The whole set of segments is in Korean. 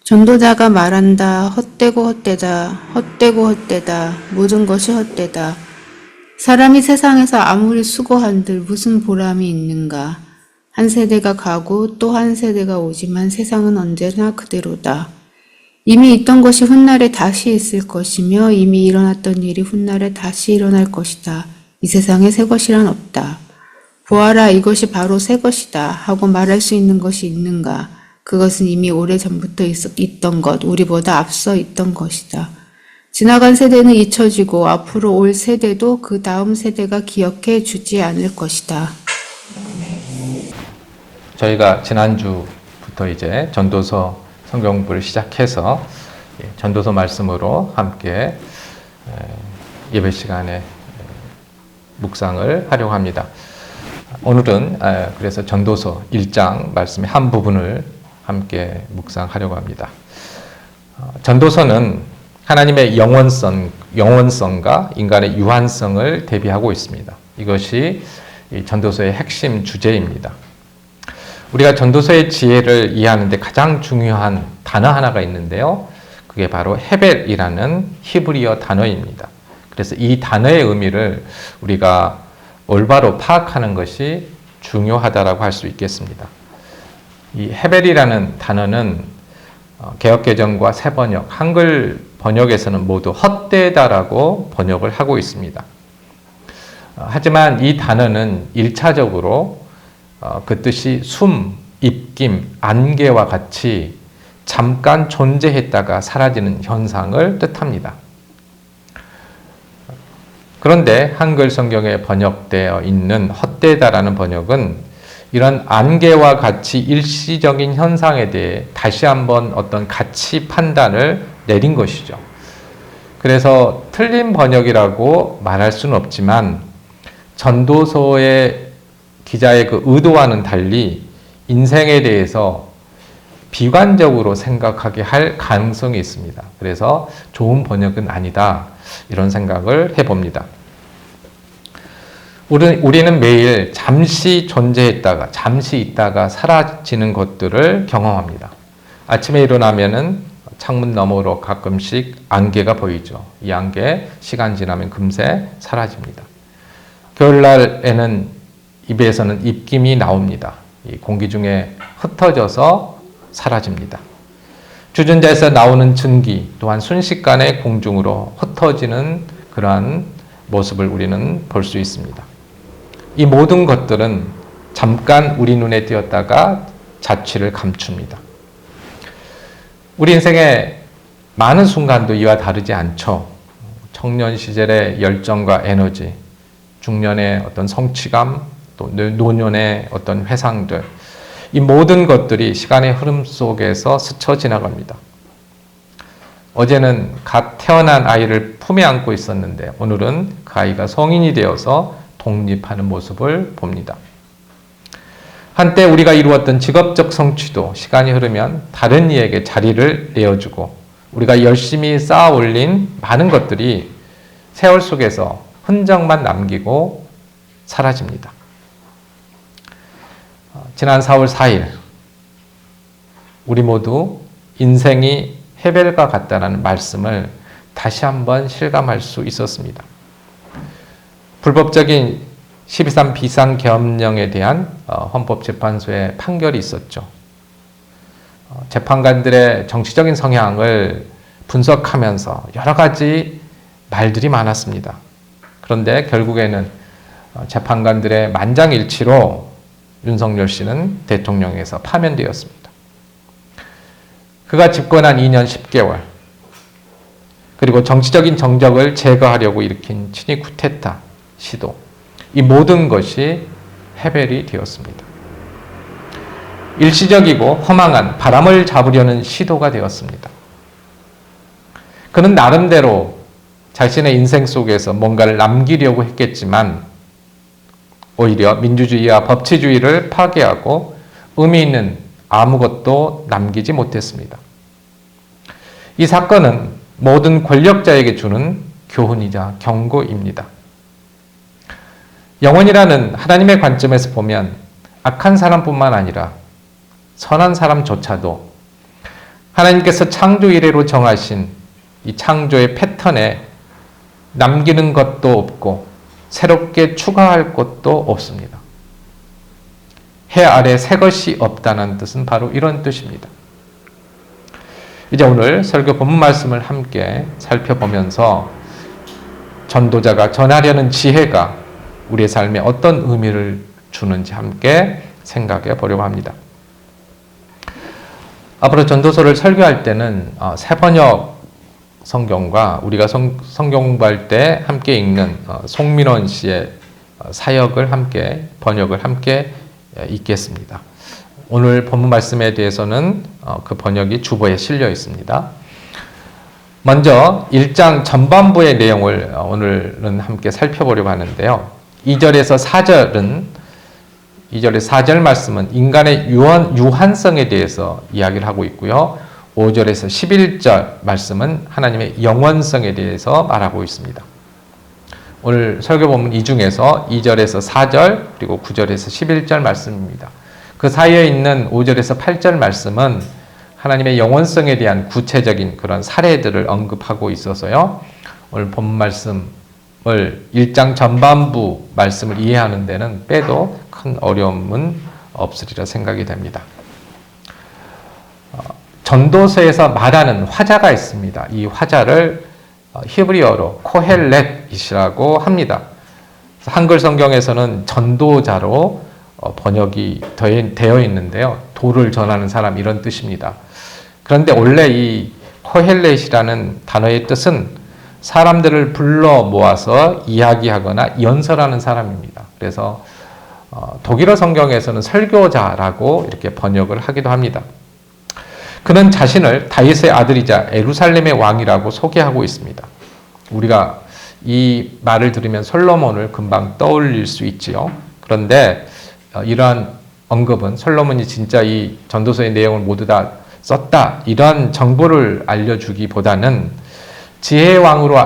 전도자가 말한다. 헛되고 헛되다. 헛되고 헛되다. 모든 것이 헛되다. 사람이 세상에서 아무리 수고한들 무슨 보람이 있는가. 한 세대가 가고 또 한 세대가 오지만 세상은 언제나 그대로다. 이미 있던 것이 훗날에 다시 있을 것이며 이미 일어났던 일이 훗날에 다시 일어날 것이다. 이 세상에 새 것이란 없다. 보아라, 이것이 바로 새 것이다 하고 말할 수 있는 것이 있는가? 그것은 이미 오래전부터 있던 것, 우리보다 앞서 있던 것이다. 지나간 세대는 잊혀지고 앞으로 올 세대도 그 다음 세대가 기억해 주지 않을 것이다. 저희가 지난주부터 이제 전도서 성경 공부를 시작해서 전도서 말씀으로 함께 예배 시간에 묵상을 하려고 합니다. 오늘은 그래서 전도서 1장 말씀의 한 부분을 함께 묵상하려고 합니다. 전도서는 하나님의 영원성과 인간의 유한성을 대비하고 있습니다. 이것이 이 전도서의 핵심 주제입니다. 우리가 전도서의 지혜를 이해하는 데 가장 중요한 단어 하나가 있는데요. 그게 바로 헤벨이라는 히브리어 단어입니다. 그래서 이 단어의 의미를 우리가 올바로 파악하는 것이 중요하다라고 할 수 있겠습니다. 이 헤벨이라는 단어는 개역개정과 새번역, 한글 번역에서는 모두 헛되다라고 번역을 하고 있습니다. 하지만 이 단어는 1차적으로 그 뜻이 숨, 입김, 안개와 같이 잠깐 존재했다가 사라지는 현상을 뜻합니다. 그런데 한글 성경에 번역되어 있는 헛되다라는 번역은 이런 안개와 같이 일시적인 현상에 대해 다시 한번 어떤 가치 판단을 내린 것이죠. 그래서 틀린 번역이라고 말할 수는 없지만 전도서의 기자의 그 의도와는 달리 인생에 대해서 비관적으로 생각하게 할 가능성이 있습니다. 그래서 좋은 번역은 아니다, 이런 생각을 해봅니다. 우리는 매일 잠시 존재했다가 잠시 있다가 사라지는 것들을 경험합니다. 아침에 일어나면은 창문 너머로 가끔씩 안개가 보이죠. 이 안개 시간 지나면 금세 사라집니다. 겨울날에는 입에서는 입김이 나옵니다. 이 공기 중에 흩어져서 사라집니다. 주전자에서 나오는 증기 또한 순식간에 공중으로 흩어지는 그러한 모습을 우리는 볼 수 있습니다. 이 모든 것들은 잠깐 우리 눈에 띄었다가 자취를 감춥니다. 우리 인생의 많은 순간도 이와 다르지 않죠. 청년 시절의 열정과 에너지, 중년의 어떤 성취감, 또 노년의 어떤 회상들, 이 모든 것들이 시간의 흐름 속에서 스쳐 지나갑니다. 어제는 갓 태어난 아이를 품에 안고 있었는데 오늘은 그 아이가 성인이 되어서 독립하는 모습을 봅니다. 한때 우리가 이루었던 직업적 성취도 시간이 흐르면 다른 이에게 자리를 내어주고 우리가 열심히 쌓아 올린 많은 것들이 세월 속에서 흔적만 남기고 사라집니다. 지난 4월 4일 우리 모두 인생이 헤벨과 같다는 말씀을 다시 한번 실감할 수 있었습니다. 불법적인 12.3 비상계엄령에 대한 헌법재판소의 판결이 있었죠. 재판관들의 정치적인 성향을 분석하면서 여러 가지 말들이 많았습니다. 그런데 결국에는 재판관들의 만장일치로 윤석열 씨는 대통령에서 파면되었습니다. 그가 집권한 2년 10개월, 그리고 정치적인 정적을 제거하려고 일으킨 친위 쿠데타 시도, 이 모든 것이 헤벨이 되었습니다. 일시적이고 허망한 바람을 잡으려는 시도가 되었습니다. 그는 나름대로 자신의 인생 속에서 뭔가를 남기려고 했겠지만 오히려 민주주의와 법치주의를 파괴하고 의미 있는 아무것도 남기지 못했습니다. 이 사건은 모든 권력자에게 주는 교훈이자 경고입니다. 영혼이라는 하나님의 관점에서 보면 악한 사람뿐만 아니라 선한 사람조차도 하나님께서 창조 이래로 정하신 이 창조의 패턴에 남기는 것도 없고 새롭게 추가할 것도 없습니다. 해 아래 새 것이 없다는 뜻은 바로 이런 뜻입니다. 이제 오늘 설교 본문 말씀을 함께 살펴보면서 전도자가 전하려는 지혜가 우리의 삶에 어떤 의미를 주는지 함께 생각해 보려고 합니다. 앞으로 전도서를 설교할 때는 새번역 성경과 우리가 성경 공부할 때 함께 읽는 송민원 씨의 사역을 함께 번역을 함께 읽겠습니다. 오늘 본문 말씀에 대해서는 그 번역이 주보에 실려 있습니다. 먼저 1장 전반부의 내용을 오늘은 함께 살펴보려고 하는데요. 2절에서 4절 말씀은 인간의 유한성에 대해서 이야기를 하고 있고요. 5절에서 11절 말씀은 하나님의 영원성에 대해서 말하고 있습니다. 오늘 설교 본문 이 중에서 2절에서 4절 그리고 9절에서 11절 말씀입니다. 그 사이에 있는 5절에서 8절 말씀은 하나님의 영원성에 대한 구체적인 그런 사례들을 언급하고 있어서요. 오늘 본문 말씀을 1장 전반부 말씀을 이해하는 데는 빼도 큰 어려움은 없으리라 생각이 됩니다. 전도서에서 말하는 화자가 있습니다. 이 화자를 히브리어로 코헬렛이라고 합니다. 한글 성경에서는 전도자로 번역이 되어 있는데요. 도를 전하는 사람 이런 뜻입니다. 그런데 원래 이 코헬렛이라는 단어의 뜻은 사람들을 불러 모아서 이야기하거나 연설하는 사람입니다. 그래서 독일어 성경에서는 설교자라고 이렇게 번역을 하기도 합니다. 그는 자신을 다윗의 아들이자 예루살렘의 왕이라고 소개하고 있습니다. 우리가 이 말을 들으면 솔로몬을 금방 떠올릴 수 있지요. 그런데 이러한 언급은 솔로몬이 진짜 이 전도서의 내용을 모두 다 썼다 이런 정보를 알려주기보다는 지혜의 왕으로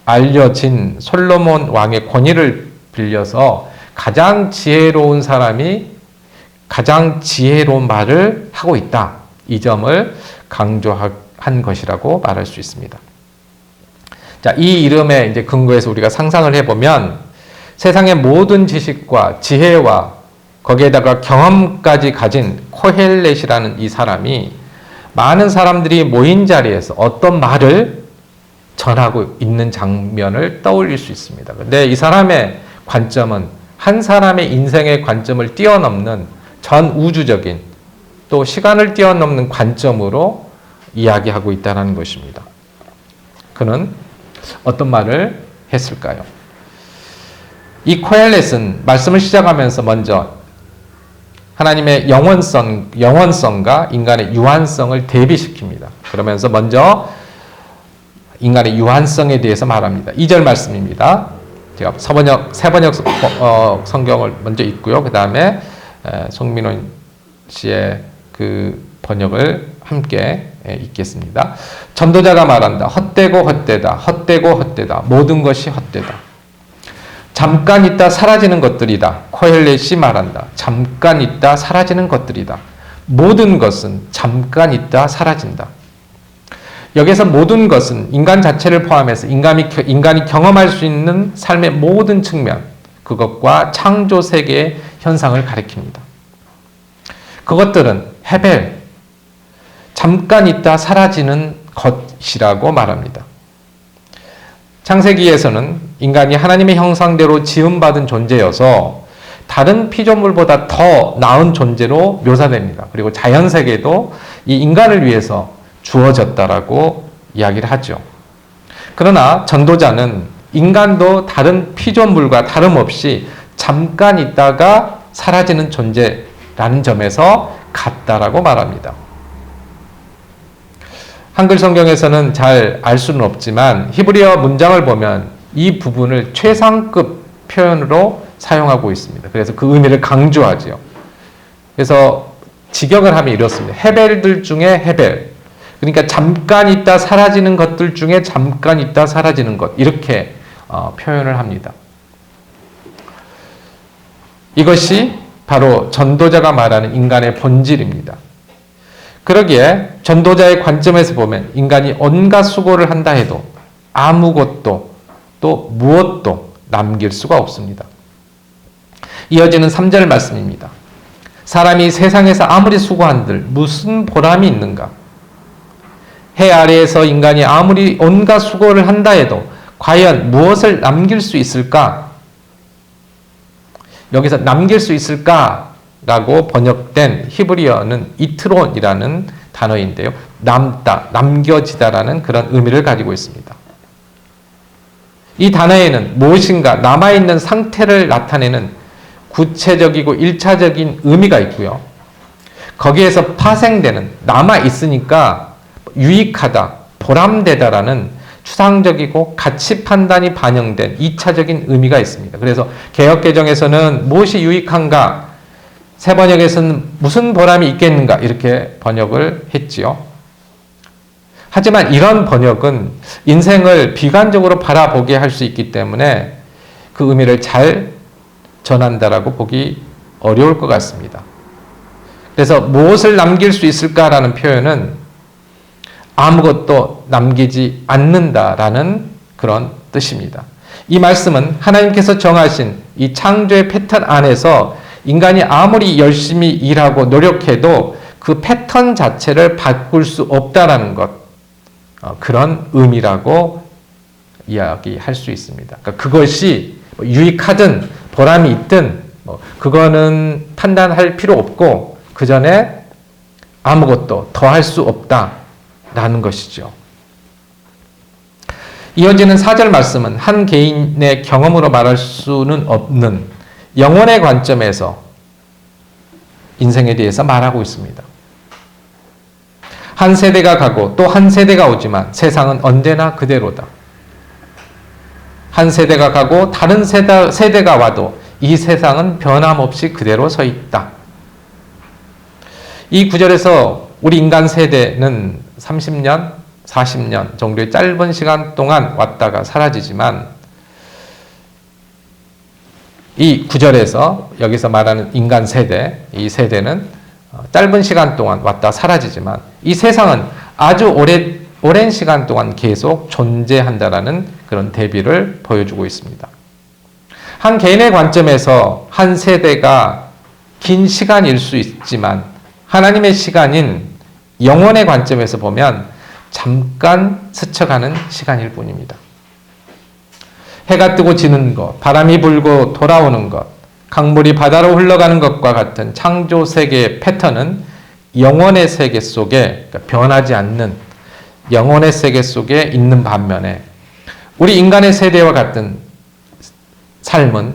알려진 솔로몬 왕의 권위를 빌려서 가장 지혜로운 사람이 가장 지혜로운 말을 하고 있다. 이 점을 강조한 것이라고 말할 수 있습니다. 자, 이 이름에 이제 근거해서 우리가 상상을 해보면 세상의 모든 지식과 지혜와 거기에다가 경험까지 가진 코헬렛이라는 이 사람이 많은 사람들이 모인 자리에서 어떤 말을 전하고 있는 장면을 떠올릴 수 있습니다. 근데 이 사람의 관점은 한 사람의 인생의 관점을 뛰어넘는 전 우주적인 또 시간을 뛰어넘는 관점으로 이야기하고 있다는 것입니다. 그는 어떤 말을 했을까요? 이 코헬렛은 말씀을 시작하면서 먼저 하나님의 영원성과 인간의 유한성을 대비시킵니다. 그러면서 먼저 인간의 유한성에 대해서 말합니다. 2절 말씀입니다. 제가 새번역 성경을 먼저 읽고요. 그 다음에 송민원 씨의 그 번역을 함께 읽겠습니다. 전도자가 말한다. 헛되고 헛되다. 헛되고 헛되다. 모든 것이 헛되다. 잠깐 있다 사라지는 것들이다. 코헬렛이 말한다. 잠깐 있다 사라지는 것들이다. 모든 것은 잠깐 있다 사라진다. 여기서 모든 것은 인간 자체를 포함해서 인간이 경험할 수 있는 삶의 모든 측면, 그것과 창조 세계의 현상을 가리킵니다. 그것들은 헤벨, 잠깐 있다 사라지는 것이라고 말합니다. 창세기에서는 인간이 하나님의 형상대로 지음받은 존재여서 다른 피조물보다 더 나은 존재로 묘사됩니다. 그리고 자연세계도 이 인간을 위해서 주어졌다라고 이야기를 하죠. 그러나 전도자는 인간도 다른 피조물과 다름없이 잠깐 있다가 사라지는 존재라는 점에서 같다라고 말합니다. 한글 성경에서는 잘 알 수는 없지만 히브리어 문장을 보면 이 부분을 최상급 표현으로 사용하고 있습니다. 그래서 그 의미를 강조하죠. 그래서 직역을 하면 이렇습니다. 헤벨들 중에 헤벨. 그러니까 잠깐 있다 사라지는 것들 중에 잠깐 있다 사라지는 것. 이렇게 표현을 합니다. 이것이 바로 전도자가 말하는 인간의 본질입니다. 그러기에 전도자의 관점에서 보면 인간이 온갖 수고를 한다 해도 아무것도 또 무엇도 남길 수가 없습니다. 이어지는 3절 말씀입니다. 사람이 세상에서 아무리 수고한들 무슨 보람이 있는가? 해 아래에서 인간이 아무리 온갖 수고를 한다 해도 과연 무엇을 남길 수 있을까? 여기서 남길 수 있을까라고 번역된 히브리어는 이트론이라는 단어인데요. 남다, 남겨지다라는 그런 의미를 가지고 있습니다. 이 단어에는 무엇인가 남아있는 상태를 나타내는 구체적이고 일차적인 의미가 있고요. 거기에서 파생되는 남아있으니까 유익하다, 보람되다라는 추상적이고 가치 판단이 반영된 2차적인 의미가 있습니다. 그래서 개역개정에서는 무엇이 유익한가, 새번역에서는 무슨 보람이 있겠는가 이렇게 번역을 했지요. 하지만 이런 번역은 인생을 비관적으로 바라보게 할 수 있기 때문에 그 의미를 잘 전한다라고 보기 어려울 것 같습니다. 그래서 무엇을 남길 수 있을까라는 표현은 아무것도 남기지 않는다라는 그런 뜻입니다. 이 말씀은 하나님께서 정하신 이 창조의 패턴 안에서 인간이 아무리 열심히 일하고 노력해도 그 패턴 자체를 바꿀 수 없다라는 것, 그런 의미라고 이야기할 수 있습니다. 그러니까 그것이 유익하든 보람이 있든 그거는 판단할 필요 없고 그 전에 아무것도 더 할 수 없다라는 것이죠. 이어지는 4절 말씀은 한 개인의 경험으로 말할 수는 없는 영혼의 관점에서 인생에 대해서 말하고 있습니다. 한 세대가 가고 또 한 세대가 오지만 세상은 언제나 그대로다. 한 세대가 가고 다른 세대가 와도 이 세상은 변함없이 그대로 서 있다. 이 구절에서 우리 인간 세대는 30년, 40년 정도의 짧은 시간 동안 왔다가 사라지지만 이 구절에서 여기서 말하는 인간 세대, 이 세대는 짧은 시간 동안 왔다 사라지지만 이 세상은 아주 오랜 시간 동안 계속 존재한다라는 그런 대비를 보여주고 있습니다. 한 개인의 관점에서 한 세대가 긴 시간일 수 있지만 하나님의 시간인 영혼의 관점에서 보면 잠깐 스쳐가는 시간일 뿐입니다. 해가 뜨고 지는 것, 바람이 불고 돌아오는 것, 강물이 바다로 흘러가는 것과 같은 창조 세계의 패턴은 영혼의 세계 속에, 그러니까 변하지 않는 영혼의 세계 속에 있는 반면에 우리 인간의 세대와 같은 삶은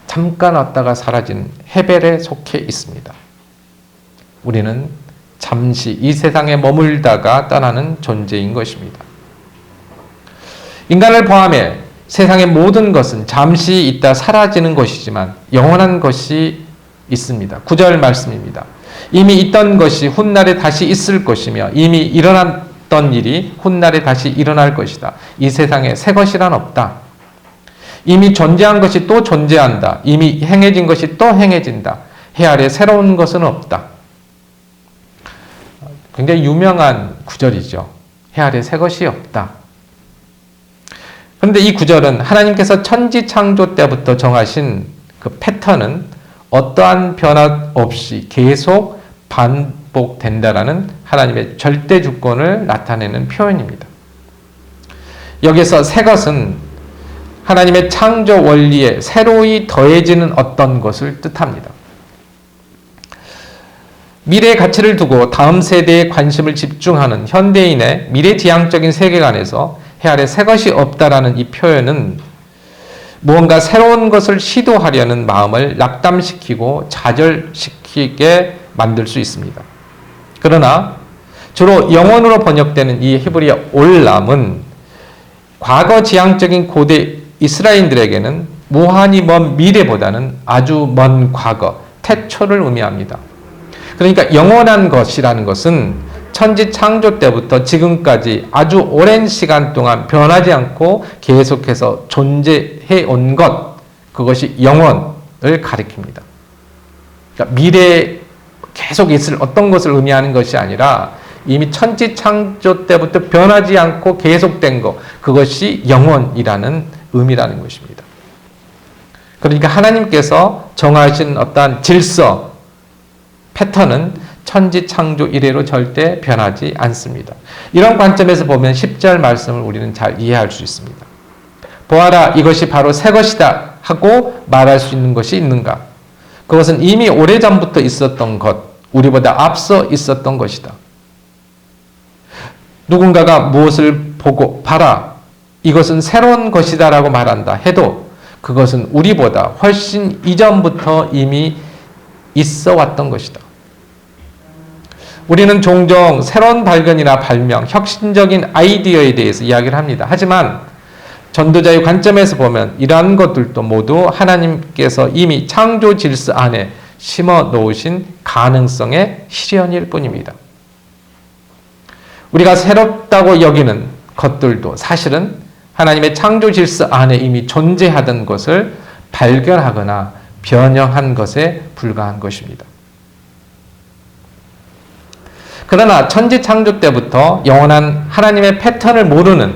잠깐 왔다가 사라지는 헤벨에 속해 있습니다. 우리는 잠시 이 세상에 머물다가 떠나는 존재인 것입니다. 인간을 포함해 세상의 모든 것은 잠시 있다 사라지는 것이지만 영원한 것이 있습니다. 9절 말씀입니다. 이미 있던 것이 훗날에 다시 있을 것이며 이미 일어났던 일이 훗날에 다시 일어날 것이다. 이 세상에 새 것이란 없다. 이미 존재한 것이 또 존재한다. 이미 행해진 것이 또 행해진다. 해 아래 새로운 것은 없다. 굉장히 유명한 구절이죠. 해 아래 새 것이 없다. 그런데 이 구절은 하나님께서 천지 창조 때부터 정하신 그 패턴은 어떠한 변화 없이 계속 반복된다라는 하나님의 절대 주권을 나타내는 표현입니다. 여기서 새 것은 하나님의 창조 원리에 새로이 더해지는 어떤 것을 뜻합니다. 미래의 가치를 두고 다음 세대에 관심을 집중하는 현대인의 미래지향적인 세계관에서 해 아래 새 것이 없다라는 이 표현은 무언가 새로운 것을 시도하려는 마음을 낙담시키고 좌절시키게 만들 수 있습니다. 그러나 주로 영어로 번역되는 이 히브리어 올람은 과거 지향적인 고대 이스라엘인들에게는 무한히 먼 미래보다는 아주 먼 과거, 태초를 의미합니다. 그러니까 영원한 것이라는 것은 천지 창조 때부터 지금까지 아주 오랜 시간 동안 변하지 않고 계속해서 존재해 온 것, 그것이 영원을 가리킵니다. 그러니까 미래에 계속 있을 어떤 것을 의미하는 것이 아니라 이미 천지 창조 때부터 변하지 않고 계속된 것, 그것이 영원이라는 의미라는 것입니다. 그러니까 하나님께서 정하신 어떠한 질서, 패턴은 천지 창조 이래로 절대 변하지 않습니다. 이런 관점에서 보면 10절 말씀을 우리는 잘 이해할 수 있습니다. 보아라, 이것이 바로 새 것이다 하고 말할 수 있는 것이 있는가? 그것은 이미 오래전부터 있었던 것, 우리보다 앞서 있었던 것이다. 누군가가 무엇을 보고 봐라, 이것은 새로운 것이다 라고 말한다 해도 그것은 우리보다 훨씬 이전부터 이미 있어 왔던 것이다. 우리는 종종 새로운 발견이나 발명, 혁신적인 아이디어에 대해서 이야기를 합니다. 하지만 전도자의 관점에서 보면 이러한 것들도 모두 하나님께서 이미 창조 질서 안에 심어 놓으신 가능성의 실현일 뿐입니다. 우리가 새롭다고 여기는 것들도 사실은 하나님의 창조 질서 안에 이미 존재하던 것을 발견하거나 변형한 것에 불과한 것입니다. 그러나 천지 창조 때부터 영원한 하나님의 패턴을 모르는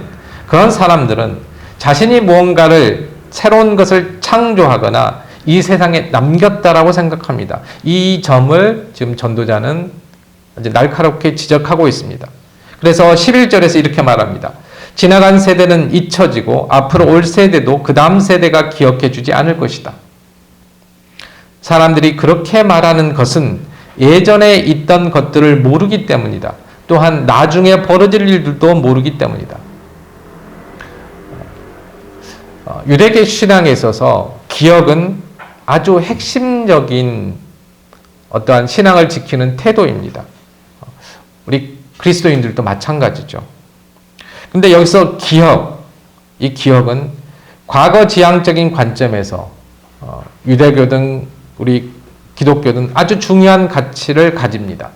그런 사람들은 자신이 무언가를 새로운 것을 창조하거나 이 세상에 남겼다라고 생각합니다. 이 점을 지금 전도자는 아주 날카롭게 지적하고 있습니다. 그래서 11절에서 이렇게 말합니다. 지나간 세대는 잊혀지고 앞으로 올 세대도 그 다음 세대가 기억해 주지 않을 것이다. 사람들이 그렇게 말하는 것은 예전에 있던 것들을 모르기 때문이다. 또한 나중에 벌어질 일들도 모르기 때문이다. 유대계 신앙에 있어서 기억은 아주 핵심적인 어떠한 신앙을 지키는 태도입니다. 우리 그리스도인들도 마찬가지죠. 근데 여기서 이 기억은 과거 지향적인 관점에서 유대교든 우리 기독교든 아주 중요한 가치를 가집니다.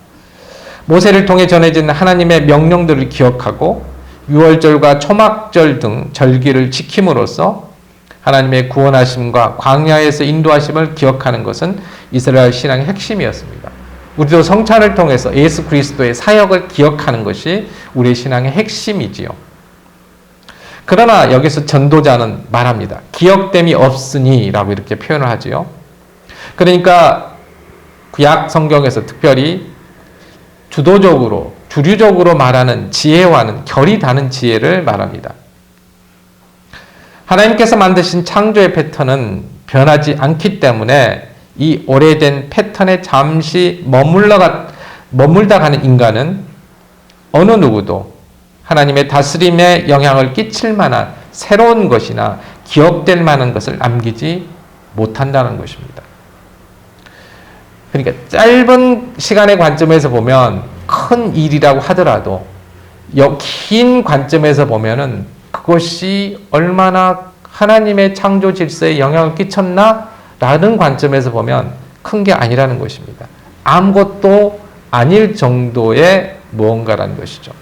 모세를 통해 전해진 하나님의 명령들을 기억하고 유월절과 초막절 등 절기를 지킴으로써 하나님의 구원하심과 광야에서 인도하심을 기억하는 것은 이스라엘 신앙의 핵심이었습니다. 우리도 성찬을 통해서 예수 그리스도의 사역을 기억하는 것이 우리의 신앙의 핵심이지요. 그러나 여기서 전도자는 말합니다. 기억됨이 없으니 라고 이렇게 표현을 하지요. 그러니까 구약 성경에서 특별히 주류적으로 말하는 지혜와는 결이 다른 지혜를 말합니다. 하나님께서 만드신 창조의 패턴은 변하지 않기 때문에 이 오래된 패턴에 잠시 머물다 가는 인간은 어느 누구도 하나님의 다스림에 영향을 끼칠 만한 새로운 것이나 기억될 만한 것을 남기지 못한다는 것입니다. 그러니까 짧은 시간의 관점에서 보면 큰 일이라고 하더라도 긴 관점에서 보면은 그것이 얼마나 하나님의 창조 질서에 영향을 끼쳤나? 라는 관점에서 보면 큰 게 아니라는 것입니다. 아무것도 아닐 정도의 무언가라는 것이죠.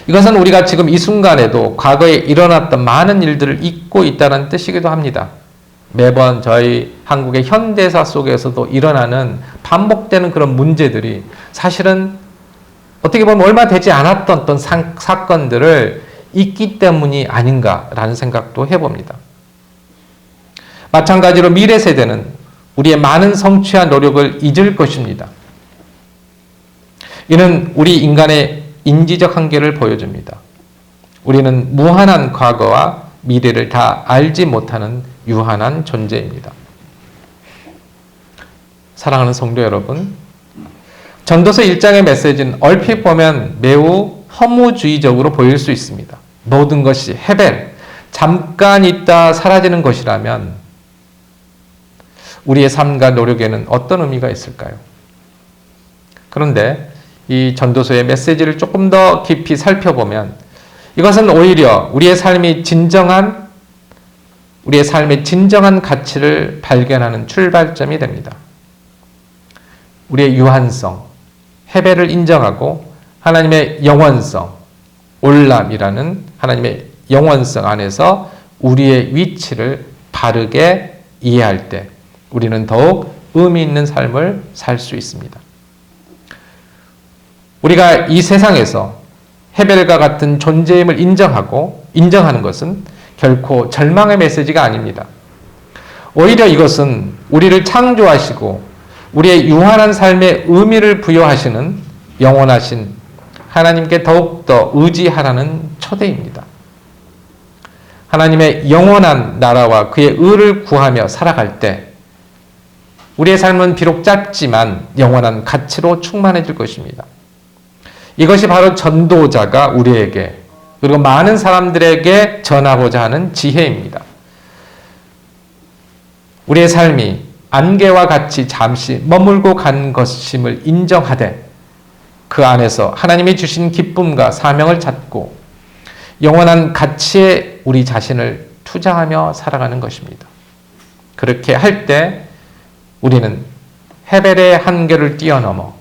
이것은 우리가 지금 이 순간에도 과거에 일어났던 많은 일들을 잊고 있다는 뜻이기도 합니다. 매번 저희 한국의 현대사 속에서도 일어나는 반복되는 그런 문제들이 사실은 어떻게 보면 얼마 되지 않았던 어떤 사건들을 잊기 때문이 아닌가라는 생각도 해봅니다. 마찬가지로 미래 세대는 우리의 많은 성취와 노력을 잊을 것입니다. 이는 우리 인간의 인지적 한계를 보여줍니다. 우리는 무한한 과거와 미래를 다 알지 못하는 유한한 존재입니다. 사랑하는 성도 여러분, 전도서 1장의 메시지는 얼핏 보면 매우 허무주의적으로 보일 수 있습니다. 모든 것이 헤벨, 잠깐 있다 사라지는 것이라면 우리의 삶과 노력에는 어떤 의미가 있을까요? 그런데 이 전도서의 메시지를 조금 더 깊이 살펴보면 이것은 오히려 우리의 삶의 진정한 가치를 발견하는 출발점이 됩니다. 우리의 유한성, 헤벨을 인정하고 하나님의 영원성, 올람이라는 하나님의 영원성 안에서 우리의 위치를 바르게 이해할 때 우리는 더욱 의미 있는 삶을 살 수 있습니다. 우리가 이 세상에서 헤벨과 같은 존재임을 인정하는 것은 결코 절망의 메시지가 아닙니다. 오히려 이것은 우리를 창조하시고 우리의 유한한 삶에 의미를 부여하시는 영원하신 하나님께 더욱더 의지하라는 초대입니다. 하나님의 영원한 나라와 그의 의를 구하며 살아갈 때 우리의 삶은 비록 짧지만 영원한 가치로 충만해질 것입니다. 이것이 바로 전도자가 우리에게 그리고 많은 사람들에게 전하고자 하는 지혜입니다. 우리의 삶이 안개와 같이 잠시 머물고 간 것임을 인정하되 그 안에서 하나님이 주신 기쁨과 사명을 찾고 영원한 가치에 우리 자신을 투자하며 살아가는 것입니다. 그렇게 할 때 우리는 헤벨의 한계를 뛰어넘어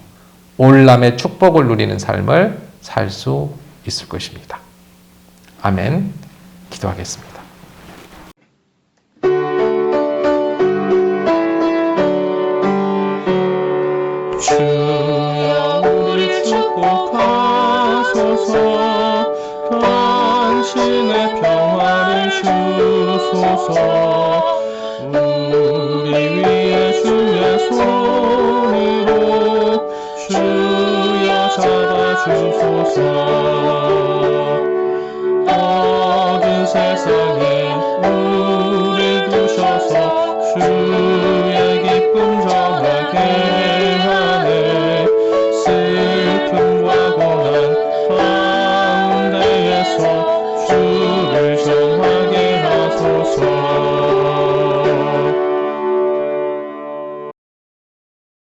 올람의 축복을 누리는 삶을 살 수 있을 것입니다. 아멘. 기도하겠습니다. 주여 우리 축복하소서. 당신의 평화를 주소서. 우리 위에 주의 손으로 주여 잡아주소서. 어두운 세상에